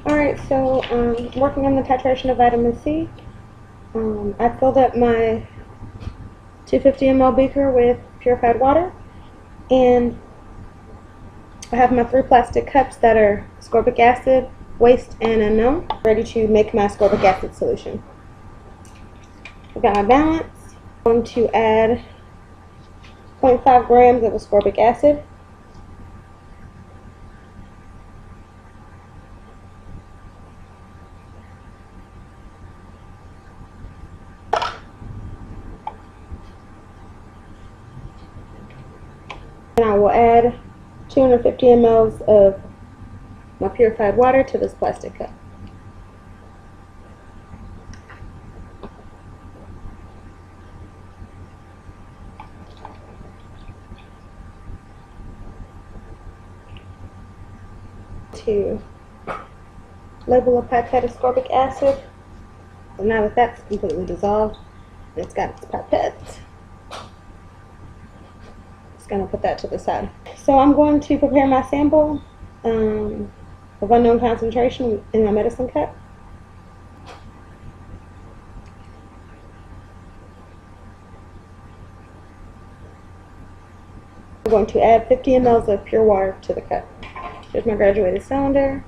Alright, so working on the titration of vitamin C. I filled up my 250 ml beaker with purified water, and I have my 3 plastic cups that are ascorbic acid, waste, and unknown, ready to make my ascorbic acid solution. I've got my balance. I'm going to add 0.5 grams of ascorbic acid. And I will add 250 ml of my purified water to this plastic cup. To label a pipette ascorbic acid. So now that that's completely dissolved, and it's got its pipette, just going to put that to the side. So I'm going to prepare my sample of unknown concentration in my medicine cup. I'm going to add 50 ml of pure water to the cup. Here's my graduated cylinder,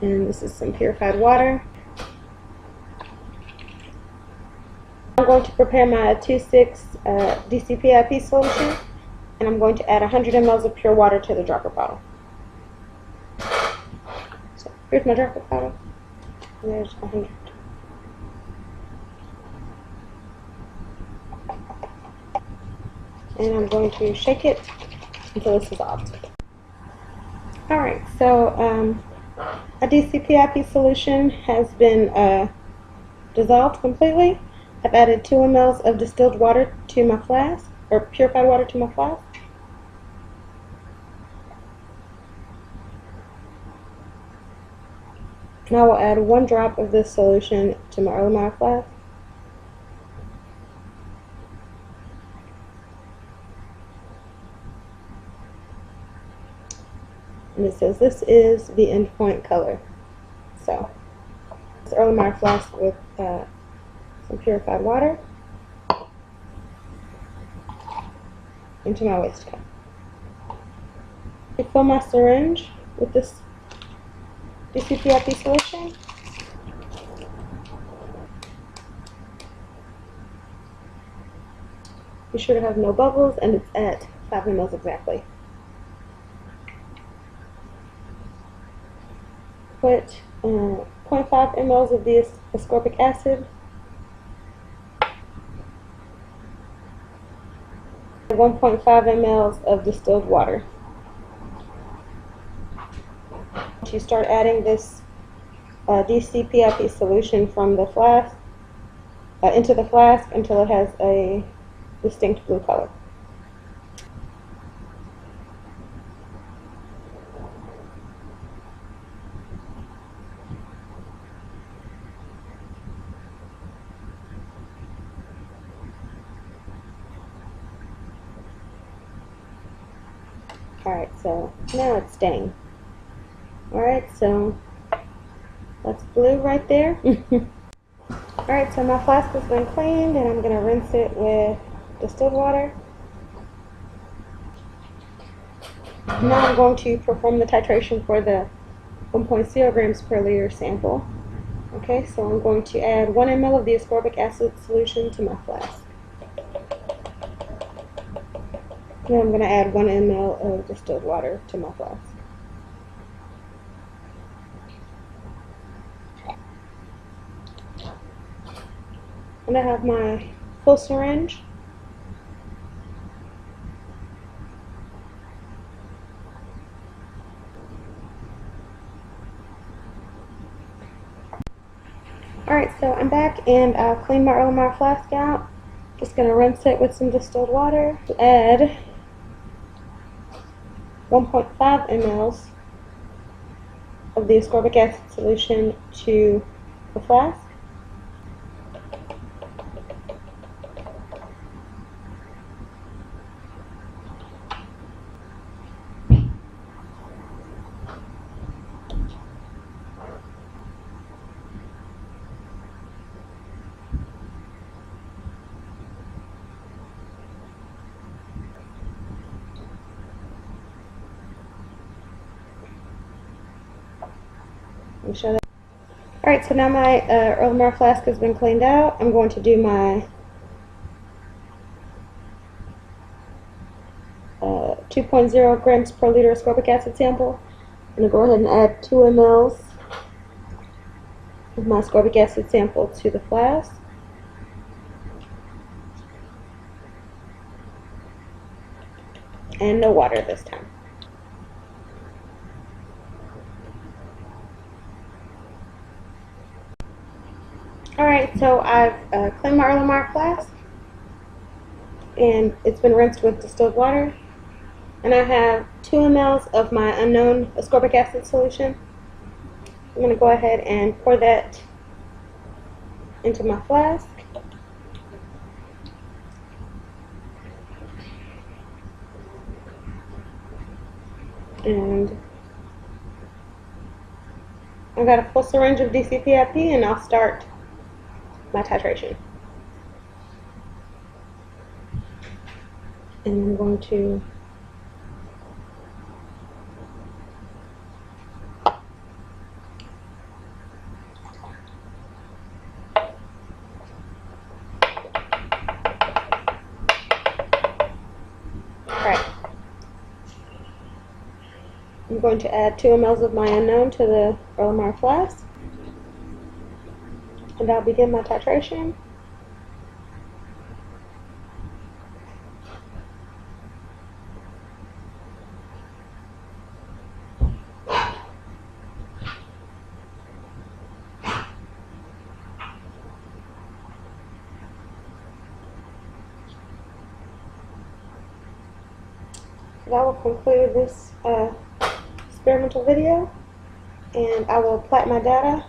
and this is some purified water. I'm going to prepare my 2,6 DCPIP solution, and I'm going to add 100 ml of pure water to the dropper bottle. So here's my dropper bottle, and there's 100. And I'm going to shake it until it's dissolved. Alright, so a DCPIP solution has been dissolved completely. I've added 2 ml of distilled water to my flask, or purified water to my flask. And I will add 1 drop of this solution to my Erlenmeyer flask. And it says this is the endpoint color. So, it's Erlenmeyer flask with some purified water into my waste cup. I fill my syringe with this DCPIP solution. Be sure to have no bubbles, and it's at 5 ml exactly. Put 0.5 ml of the ascorbic acid, 1.5 ml of distilled water. You start adding this DCPIP solution from the flask into the flask until it has a distinct blue color. Alright, so now it's staying. Alright, so that's blue right there. Alright, so my flask has been cleaned, and I'm going to rinse it with distilled water. Now I'm going to perform the titration for the 1.0 grams per liter sample. Okay, so I'm going to add 1 ml of the ascorbic acid solution to my flask. Then I'm going to add 1 ml of distilled water to my flask. And I have my full syringe. Alright, so I'm back, and I've cleaned my Erlenmeyer flask out. Just going to rinse it with some distilled water. Add 1.5 ml of the ascorbic acid solution to the flask. Let me show that. Alright, so now my Erlenmeyer flask has been cleaned out. I'm going to do my 2.0 grams per liter ascorbic acid sample. I'm going to go ahead and add 2 mLs of my ascorbic acid sample to the flask. And no water this time. Alright, so I've cleaned my Erlenmeyer flask, and it's been rinsed with distilled water. And I have 2 mLs of my unknown ascorbic acid solution. I'm going to go ahead and pour that into my flask. And I've got a full syringe of DCPIP, and I'll start my titration. And I'm going to I'm going to add 2 mLs of my unknown to the Erlenmeyer flask, and I'll begin my titration. That will conclude this experimental video, and I will plot my data